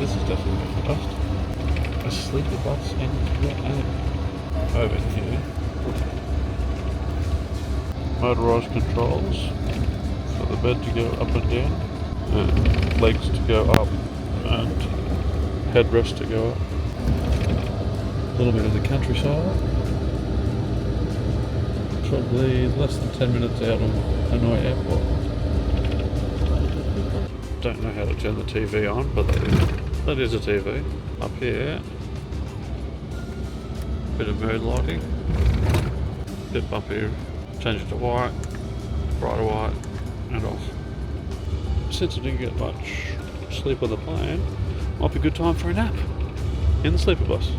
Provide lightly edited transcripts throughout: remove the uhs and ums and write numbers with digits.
This is definitely the first. A sleeper bus in Vietnam. Over here. Motorised controls for the bed to go up and down, and legs to go up, and headrest to go up. A little bit of the countryside. Probably less than 10 minutes out of Hanoi Airport. Don't know how to turn the TV on, but that is a TV. Up here, bit of mood lighting. Dip up here, change it to white, brighter white, and off. Since I didn't get much sleep on the plane, might be a good time for a nap in the sleeper bus.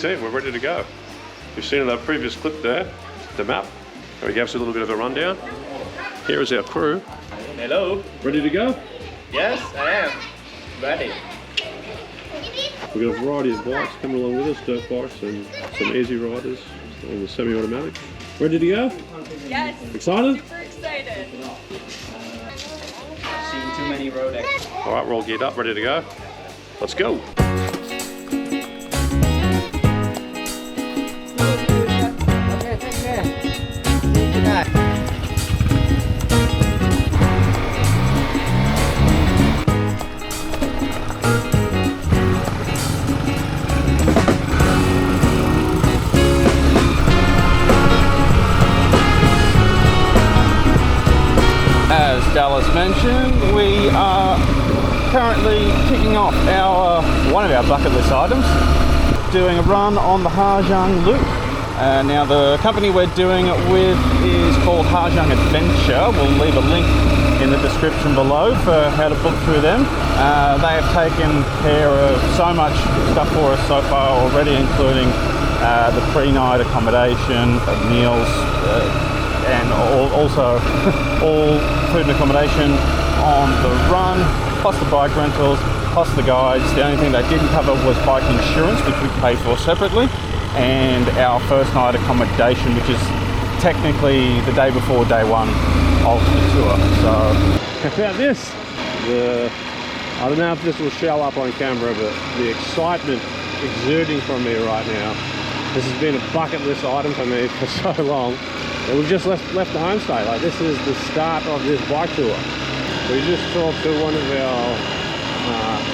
We're ready to go. You've seen in our previous clip there, the map, where he gave us a little bit of a rundown. Here is our crew. Hello. Ready to go? Yes, I am. Ready. We've got a variety of bikes coming along with us, dirt bikes and some easy riders on the semi-automatic. Ready to go? Yes. Excited? Super excited. Seen too many road accidents. Alright, we're all geared up, ready to go. Let's go. As Dallas mentioned, we are currently kicking off one of our bucket list items, doing a run on the Ha Giang Loop. Now the company we're doing it with is called Ha Giang Adventure. We'll leave a link in the description below for how to book through them. They have taken care of so much stuff for us so far already, including the pre-night accommodation, meals, and also all food and accommodation on the run, plus the bike rentals, plus the guides. The only thing they didn't cover was bike insurance, which we pay for separately, and our first night accommodation, which is technically the day before day one of the tour. So Check out this. I don't know if this will show up on camera, but the excitement exuding from me right now. This has been a bucket list item for me for so long. And we've just left the homestay. Like, this is the start of this bike tour. We just talked to one of our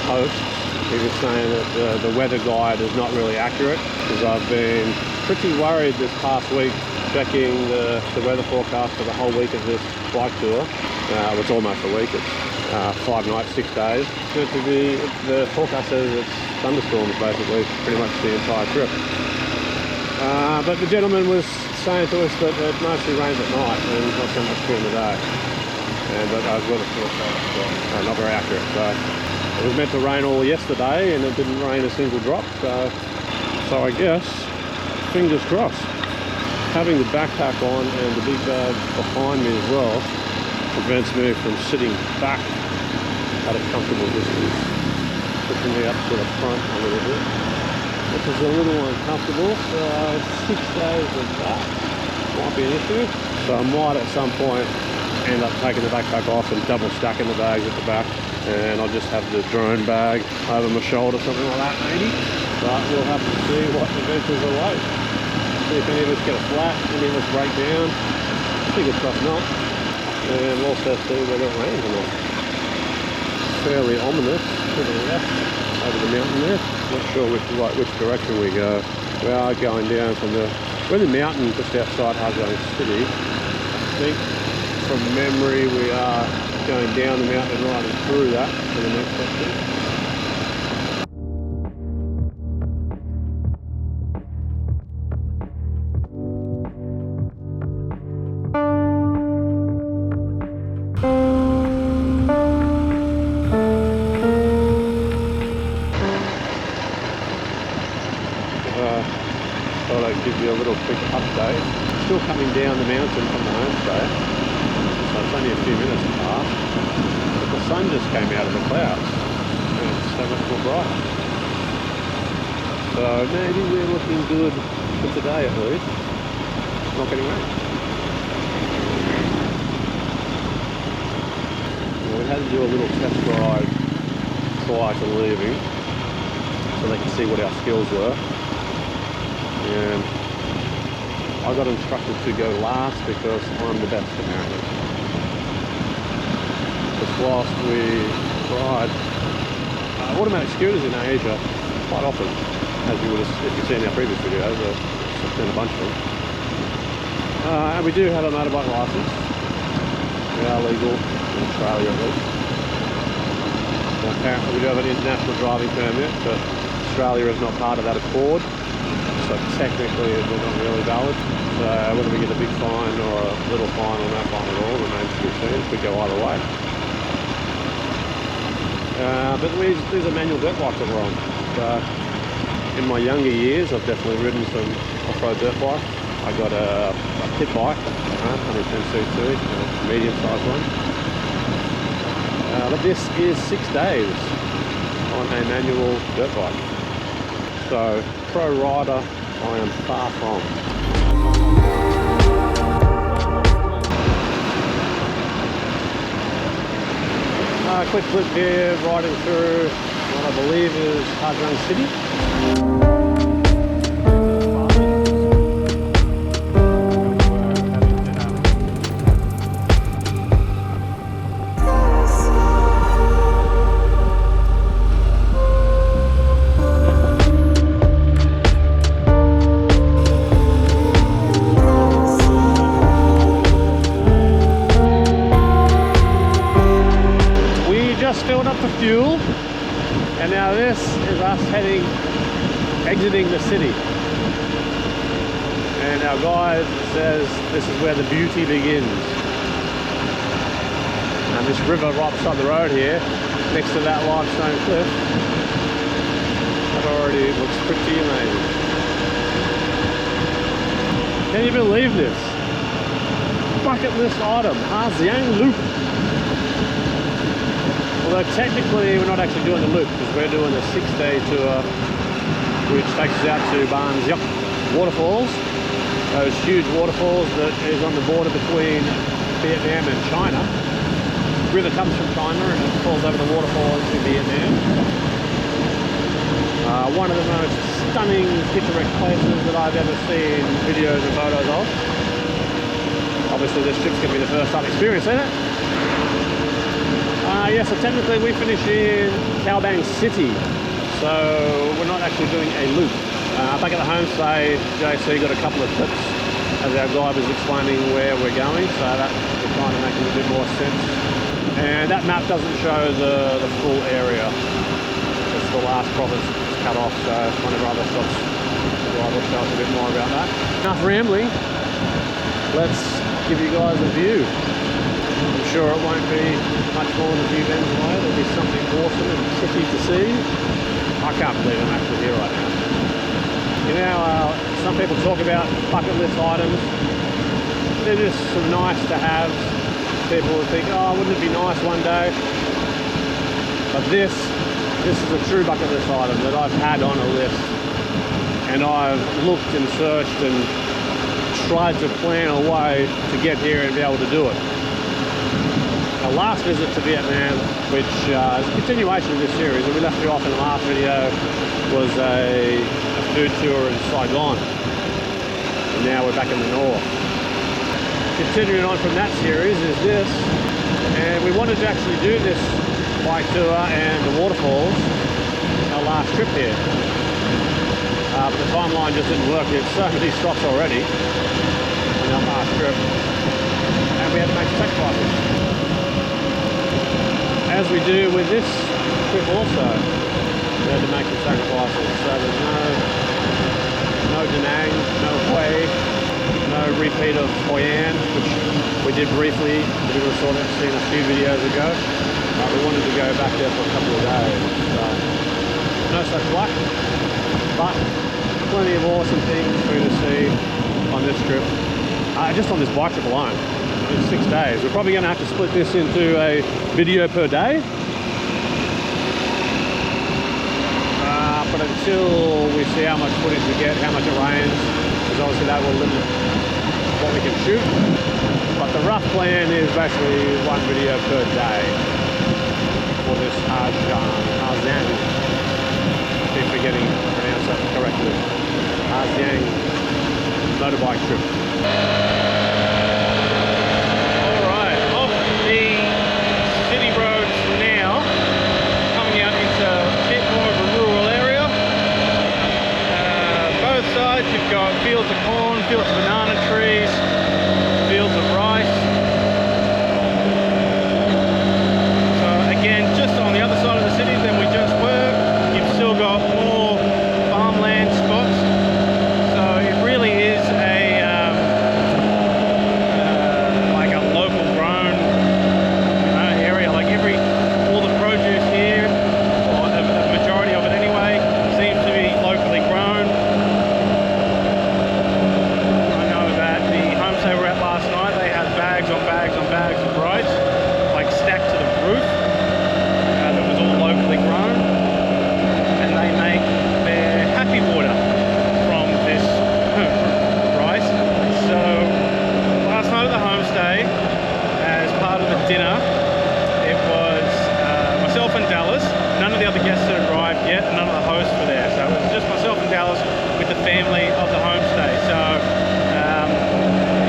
hosts. He was saying that the weather guide is not really accurate, because I've been pretty worried this past week checking the weather forecast for the whole week of this bike tour. It's almost a week. It's 5 nights, 6 days. It's going to be, the forecast says it's thunderstorms basically pretty much the entire trip. But the gentleman was saying to us that it mostly rains at night and not so much during the day. But I was weather forecast, not very accurate. So it was meant to rain all yesterday and it didn't rain a single drop. So I guess, fingers crossed. Having the backpack on and the big bag behind me as well prevents me from sitting back at a comfortable distance, pushing me up to the front a little bit, which is a little uncomfortable. 6 days of that might be an issue. So I might at some point end up taking the backpack off and double stacking the bags at the back, and I'll just have the drone bag over my shoulder, something like that maybe. But we'll have to see what adventures are like. See if any of us get a flat, any of us break down. Fingers crossed not. And we'll also see whether it rains or not. Fairly ominous to the left over the mountain there. Not sure which direction we go. We are going down from we're in the mountain just outside Ha Giang City, I think. from memory, we are going down the mountain and riding through that for the next section. Thought I'd give you a little quick update. Still coming down the mountain from the homestay, so it's only a few minutes past. But the sun just came out of the clouds and it's so much more brighter. So maybe we're looking good for today at least. It's not getting rain. Well, we had to do a little test ride prior to leaving so they could see what our skills were. And I got instructed to go last because I'm the best apparently. Just whilst we ride automatic scooters in Asia quite often, as you would have, if you've seen our previous videos, I've seen a bunch of them. And we do have a motorbike license. We are legal in Australia at least. Now, apparently we do have an international driving permit, but Australia is not part of that accord. So technically they're not really valid. So whether we get a big fine or a little fine or no fine at all remains to be seen. Could go either way. But these are manual dirt bikes that we're on. In my younger years I've definitely ridden some off-road dirt bikes. I got a pit bike, 110cc, a medium sized one. But this is 6 days on a manual dirt bike. So pro rider I am far from. Quick clip here, riding through what I believe is Ha Giang City. Filled up for fuel, and now this is us exiting the city. And our guide says this is where the beauty begins. And this river right beside the road here, next to that limestone cliff, that already looks pretty amazing. Can you believe this? Bucket list item, Ha Giang Loop. Although technically we're not actually doing the loop because we're doing a 6-day tour which takes us out to Ban Gioc Waterfalls, those huge waterfalls that is on the border between Vietnam and China. The river comes from China and it falls over the waterfall into Vietnam. One of the most stunning picturesque places that I've ever seen videos and photos of. Obviously this trip's going to be the first time experiencing it. Yeah, so technically we finish in Ban City, so we're not actually doing a loop. Back at the homestay, JC got a couple of tips as our guide was explaining where we're going, so that was kind of making a bit more sense. And that map doesn't show the full area. It's the last province it's cut off, so one of our other stops, the guide will show us a bit more about that. Enough rambling, let's give you guys a view. I'm sure it won't be much more than a few bends away. There'll be something awesome and tricky to see. I can't believe I'm actually here right now. You know, some people talk about bucket list items. They're just some nice to have. People would think, oh, wouldn't it be nice one day? But this is a true bucket list item that I've had on a list. And I've looked and searched and tried to plan a way to get here and be able to do it. Our last visit to Vietnam, which is a continuation of this series, and we left you off in the last video, was a food tour in Saigon. And now we're back in the north. Continuing on from that series is this, and we wanted to actually do this bike tour and the waterfalls our last trip here. But the timeline just didn't work. There's so many stops already on our last trip. And we had to make sacrifices. As we do with this trip also, we had to make some sacrifices. So there's no Da Nang, no Hue, no repeat of Hoi An, which we did briefly, a bit of a sort of seen a few videos ago. We wanted to go back there for a couple of days. So no such luck, but plenty of awesome things for you to see on this trip. Just on this bike trip alone, in 6 days. We're probably going to have to split this into a video per day. But until we see how much footage we get, how much it rains, because obviously that will limit what we can shoot. But the rough plan is basically one video per day for this Ha Giang, if we're getting pronounced that correctly, Ha Giang motorbike trip. Alright, off the city roads now, coming out into a bit more of a rural area. Both sides you've got fields of corn, fields of banana trees, fields of rice. So again, just on the other side of the city than we just were, you've still got more farmland spots. So it really is like a local grown area. Like all the produce here, or the majority of it anyway, seems to be locally grown. I know that the homestay we were at last night, they had bags on bags on bags of rice, like stacked to the roof, that was all locally grown, and they make their happy water from this rice. So last night at the homestay, as part of the dinner, it was myself and Dallas. None of the other guests had arrived yet, and none of the hosts were there. So it was just myself and Dallas with the family of the homestay. So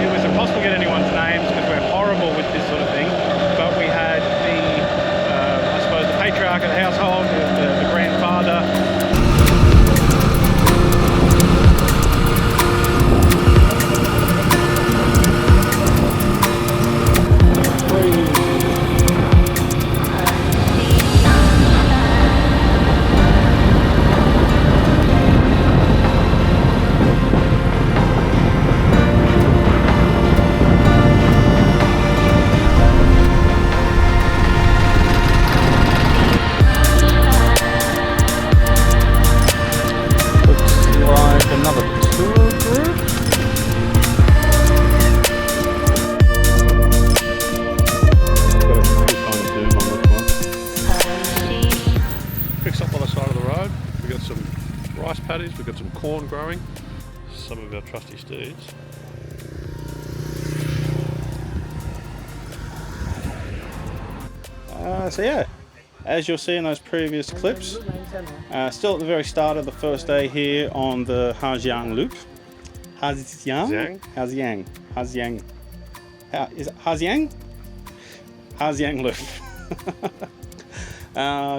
it was impossible to get anyone's names because we're horrible with this sort of thing. But we had the, I suppose, the patriarch of the household, the grandfather. We've got some corn growing, some of our trusty steeds. So yeah, as you'll see in those previous clips, still at the very start of the first day here on the Ha Giang Loop. Ha Giang? Ha Giang. Ha Giang. Is it Ha Giang? Ha Giang Loop.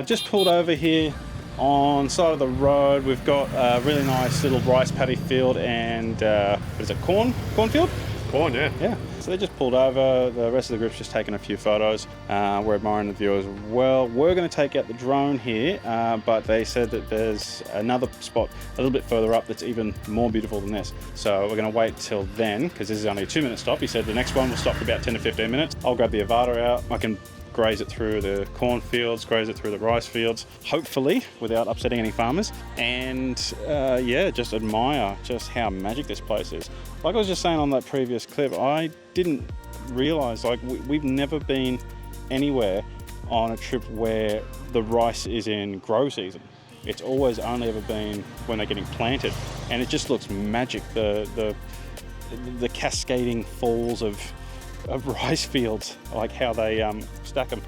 Just pulled over here on side of the road. We've got a really nice little rice paddy field and what is it, cornfield? Corn, yeah. Yeah. So they just pulled over. The rest of the group's just taking a few photos. We're admiring the view as well. We're going to take out the drone here, but they said that there's another spot a little bit further up that's even more beautiful than this. So we're going to wait till then, because this is only a 2-minute stop. He said the next one will stop for about 10 to 15 minutes. I'll grab the Avata out. I can graze it through the cornfields, graze it through the rice fields, hopefully without upsetting any farmers, and yeah, just admire just how magic this place is. Like I was just saying on that previous clip, I didn't realize, like, we've never been anywhere on a trip where the rice is in grow season. It's always only ever been when they're getting planted, and it just looks magic. The cascading falls of rice fields, like how they stack them.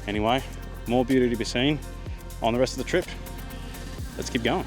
Anyway, more beauty to be seen on the rest of the trip. Let's keep going.